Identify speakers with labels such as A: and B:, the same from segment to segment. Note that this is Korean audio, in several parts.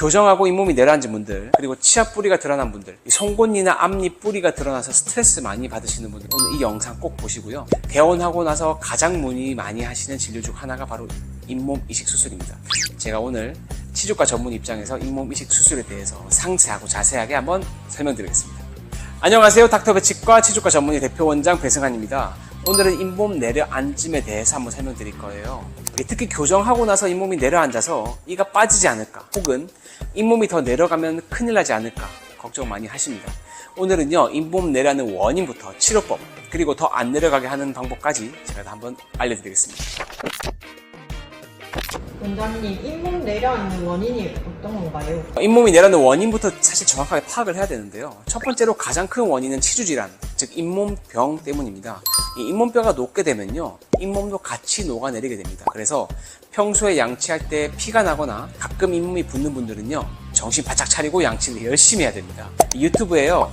A: 교정하고 잇몸이 내려앉은 분들, 그리고 치아 뿌리가 드러난 분들, 송곳니나 앞니 뿌리가 드러나서 스트레스 많이 받으시는 분들, 오늘 이 영상 꼭 보시고요. 개원하고 나서 가장 문의 많이 하시는 진료 중 하나가 바로 잇몸 이식 수술입니다. 제가 오늘 치주과 전문 입장에서 잇몸 이식 수술에 대해서 상세하고 자세하게 한번 설명드리겠습니다. 안녕하세요. 닥터배 치과 치주과 전문의 대표 원장 배승환입니다. 오늘은 잇몸 내려앉음에 대해서 한번 설명드릴 거예요. 특히 교정하고 나서 잇몸이 내려앉아서 이가 빠지지 않을까, 혹은 잇몸이 더 내려가면 큰일 나지 않을까 걱정 많이 하십니다. 오늘은요, 잇몸 내려가는 원인부터 치료법, 그리고 더 안 내려가게 하는 방법까지 제가 다 한번 알려드리겠습니다.
B: 원장님, 잇몸 내려앉는 원인이 어떤 건가요?
A: 잇몸이 내려가는 원인부터 사실 정확하게 파악을 해야 되는데요. 첫 번째로 가장 큰 원인은 치주질환, 즉 잇몸병 때문입니다. 이 잇몸뼈가 녹게 되면요, 잇몸도 같이 녹아내리게 됩니다. 그래서 평소에 양치할 때 피가 나거나 가끔 잇몸이 붓는 분들은요, 정신 바짝 차리고 양치를 열심히 해야 됩니다. 유튜브에요,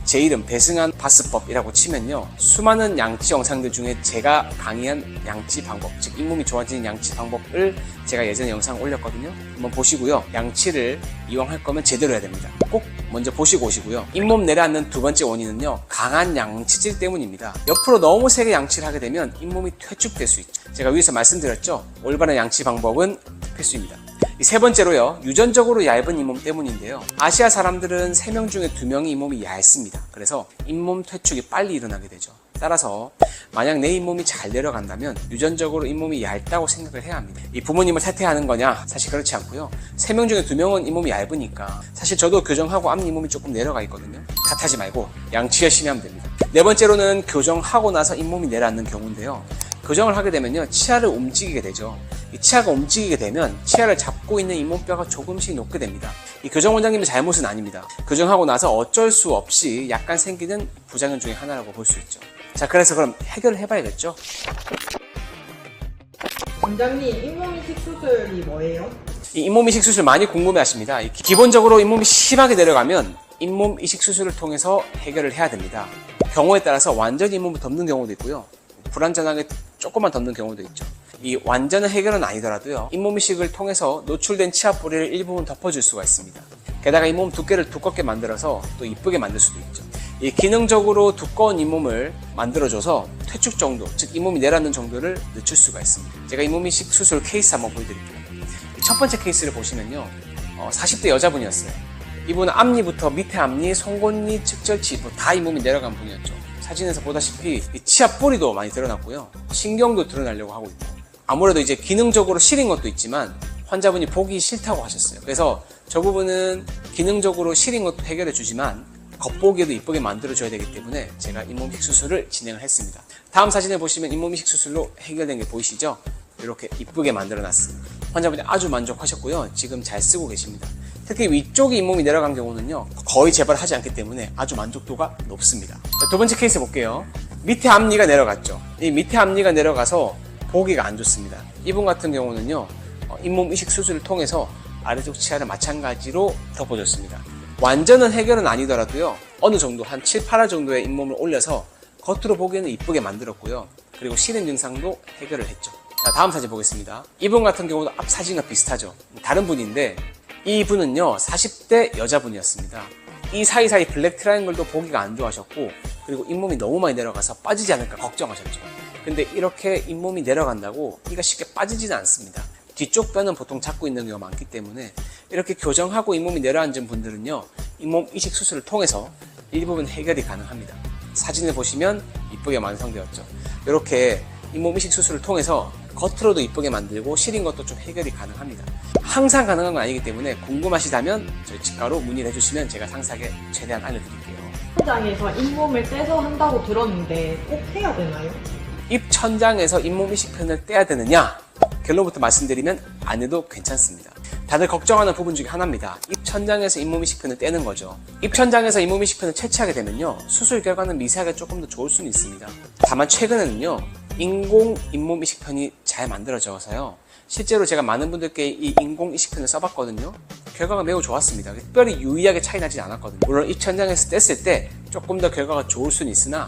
A: 제 이름 배승환 바스법이라고 치면요, 수많은 양치 영상들 중에 제가 강의한 양치 방법, 즉 잇몸이 좋아지는 양치 방법을 제가 예전에 영상 올렸거든요. 한번 보시고요, 양치를 이왕 할 거면 제대로 해야 됩니다. 꼭 먼저 보시고 오시고요. 잇몸 내려앉는 두 번째 원인은요, 강한 양치질 때문입니다. 옆으로 너무 세게 양치를 하게 되면 잇몸이 퇴축될 수 있죠. 제가 위에서 말씀드렸죠, 올바른 양치 방법은 필수입니다. 세 번째로요, 유전적으로 얇은 잇몸 때문인데요. 아시아 사람들은 3명 중에 2명이 잇몸이 얇습니다. 그래서 잇몸 퇴축이 빨리 일어나게 되죠. 따라서 만약 내 잇몸이 잘 내려간다면 유전적으로 잇몸이 얇다고 생각을 해야 합니다. 이 부모님을 탓해야 하는 거냐? 사실 그렇지 않고요. 3명 중에 2명은 잇몸이 얇으니까, 사실 저도 교정하고 앞니 잇몸이 조금 내려가 있거든요. 탓하지 말고 양치 열심히 하면 됩니다. 네 번째로는 교정하고 나서 잇몸이 내려앉는 경우인데요. 교정을 하게 되면요, 치아를 움직이게 되죠. 이 치아가 움직이게 되면 치아를 잡고 있는 잇몸뼈가 조금씩 녹게 됩니다. 이 교정 원장님의 잘못은 아닙니다. 교정하고 나서 어쩔 수 없이 약간 생기는 부작용 중에 하나라고 볼 수 있죠. 자, 그래서 그럼 해결을 해봐야겠죠?
B: 원장님, 잇몸 이식 수술이 뭐예요?
A: 이 잇몸 이식 수술 많이 궁금해 하십니다. 기본적으로 잇몸이 심하게 내려가면 잇몸 이식 수술을 통해서 해결을 해야 됩니다. 경우에 따라서 완전히 잇몸을 덮는 경우도 있고요, 불완전하게 조금만 덮는 경우도 있죠. 이 완전한 해결은 아니더라도요, 잇몸 이식을 통해서 노출된 치아 뿌리를 일부분 덮어줄 수가 있습니다. 게다가 잇몸 두께를 두껍게 만들어서 또 이쁘게 만들 수도 있죠. 이 기능적으로 두꺼운 잇몸을 만들어줘서 퇴축 정도, 즉 잇몸이 내려앉는 정도를 늦출 수가 있습니다. 제가 잇몸 이식 수술 케이스 한번 보여드릴게요. 첫 번째 케이스를 보시면요, 40대 여자분이었어요. 이분은 앞니부터 밑에 앞니, 송곳니, 측절치 다 잇몸이 내려간 분이었죠. 사진에서 보다시피 치아 뿌리도 많이 드러났고요, 신경도 드러나려고 하고 있고, 아무래도 이제 기능적으로 시린 것도 있지만 환자분이 보기 싫다고 하셨어요. 그래서 저 부분은 기능적으로 시린 것도 해결해 주지만 겉보기에도 이쁘게 만들어줘야 되기 때문에 제가 잇몸 이식 수술을 진행을 했습니다. 다음 사진을 보시면 잇몸 이식 수술로 해결된 게 보이시죠? 이렇게 이쁘게 만들어 놨습니다. 환자분이 아주 만족하셨고요, 지금 잘 쓰고 계십니다. 특히 위쪽이 잇몸이 내려간 경우는요, 거의 재발하지 않기 때문에 아주 만족도가 높습니다. 자, 두 번째 케이스 볼게요. 밑에 앞니가 내려갔죠. 이 밑에 앞니가 내려가서 보기가 안 좋습니다. 이분 같은 경우는요, 잇몸 이식 수술을 통해서 아래쪽 치아를 마찬가지로 덮어줬습니다. 완전한 해결은 아니더라도요, 어느 정도 한 7, 8화 정도의 잇몸을 올려서 겉으로 보기에는 이쁘게 만들었고요, 그리고 시린 증상도 해결을 했죠. 자, 다음 사진 보겠습니다. 이분 같은 경우도 앞 사진과 비슷하죠. 다른 분인데 이분은요, 40대 여자분이었습니다. 이 사이사이 블랙 트라이앵글도 보기가 안 좋아하셨고, 그리고 잇몸이 너무 많이 내려가서 빠지지 않을까 걱정하셨죠. 근데 이렇게 잇몸이 내려간다고 이가 쉽게 빠지지는 않습니다. 뒤쪽 뼈는 보통 잡고 있는 경우가 많기 때문에 이렇게 교정하고 잇몸이 내려앉은 분들은요, 잇몸 이식 수술을 통해서 일부분 해결이 가능합니다. 사진을 보시면 이쁘게 완성되었죠. 이렇게 잇몸 이식 수술을 통해서 겉으로도 이쁘게 만들고 시린 것도 좀 해결이 가능합니다. 항상 가능한 건 아니기 때문에 궁금하시다면 저희 치과로 문의를 해주시면 제가 상세하게 최대한 알려드릴게요.
B: 천장에서 잇몸을 떼서 한다고 들었는데 꼭 해야 되나요?
A: 입 천장에서 잇몸 이식편을 떼야 되느냐? 결론부터 말씀드리면 안 해도 괜찮습니다. 다들 걱정하는 부분 중에 하나입니다. 입 천장에서 잇몸 이식편을 떼는 거죠. 입 천장에서 잇몸 이식편을 채취하게 되면요, 수술 결과는 미세하게 조금 더 좋을 수는 있습니다. 다만 최근에는요, 인공 잇몸 이식편이 잘 만들어져서요, 실제로 제가 많은 분들께 이 인공 이식편을 써봤거든요. 결과가 매우 좋았습니다. 특별히 유의하게 차이 나지 않았거든요. 물론 입 천장에서 뗐을 때 조금 더 결과가 좋을 수는 있으나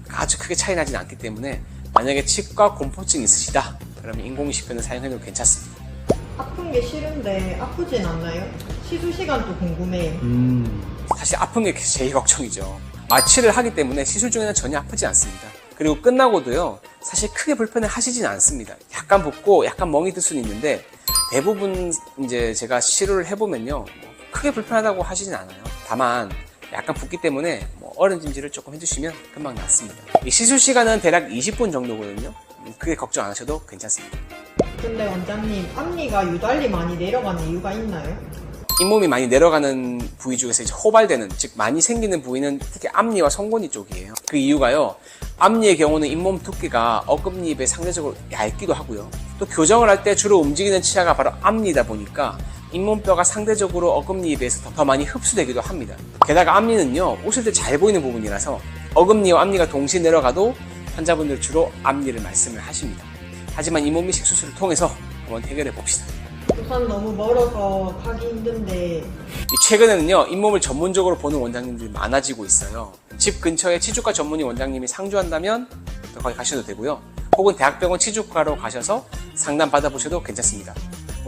A: 아주 크게 차이 나진 않기 때문에 만약에 치과 공포증이 있으시다, 그러면 인공 이식편을 사용해도 괜찮습니다.
B: 아픈 게 싫은데 아프진 않나요? 시술 시간도 궁금해요.
A: 사실 아픈 게 제일 걱정이죠. 마취를 하기 때문에 시술 중에는 전혀 아프지 않습니다. 그리고 끝나고도요, 사실 크게 불편해 하시진 않습니다. 약간 붓고 약간 멍이 들 수는 있는데 대부분 이제 제가 시술을 해보면요, 크게 불편하다고 하시진 않아요. 다만 약간 붓기 때문에 얼음찜질을 조금 해주시면 금방 낫습니다. 이 시술 시간은 대략 20분 정도거든요. 크게 걱정 안 하셔도 괜찮습니다.
B: 근데 원장님, 앞니가 유달리 많이 내려가는 이유가 있나요?
A: 잇몸이 많이 내려가는 부위 중에서 이제 호발되는, 즉 많이 생기는 부위는 특히 앞니와 성곤이 쪽이에요. 그 이유가요, 앞니의 경우는 잇몸 두께가 어금니에 비해 상대적으로 얇기도 하고요. 또 교정을 할 때 주로 움직이는 치아가 바로 앞니다 보니까 잇몸뼈가 상대적으로 어금니에 비해서 더 많이 흡수되기도 합니다. 게다가 앞니는요, 웃을 때 잘 보이는 부분이라서 어금니와 앞니가 동시에 내려가도 환자분들 주로 앞니를 말씀을 하십니다. 하지만 잇몸 이식 수술을 통해서 한번 해결해 봅시다.
B: 우선 너무 멀어서 가기 힘든데
A: 최근에는요, 잇몸을 전문적으로 보는 원장님들이 많아지고 있어요. 집 근처에 치주과 전문의 원장님이 상주한다면 거기 가셔도 되고요. 혹은 대학병원 치주과로 가셔서 상담 받아보셔도 괜찮습니다.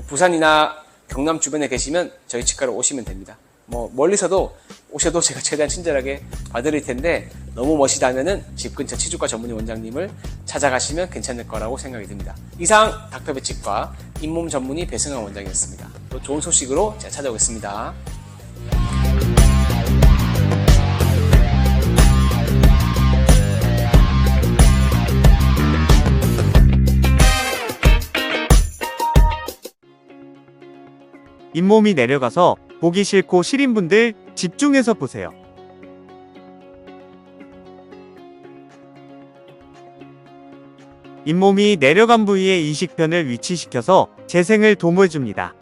A: 부산이나 경남 주변에 계시면 저희 치과로 오시면 됩니다. 멀리서도 오셔도 제가 최대한 친절하게 봐드릴 텐데 너무 멋이다면은 집 근처 치주과 전문의 원장님을 찾아가시면 괜찮을 거라고 생각이 듭니다. 이상 닥터배 치과 잇몸 전문의 배승환 원장이었습니다. 또 좋은 소식으로 제가 찾아오겠습니다.
C: 잇몸이 내려가서 보기 싫고 시린 분들 집중해서 보세요. 잇몸이 내려간 부위에 이식편을 위치시켜서 재생을 도모해줍니다.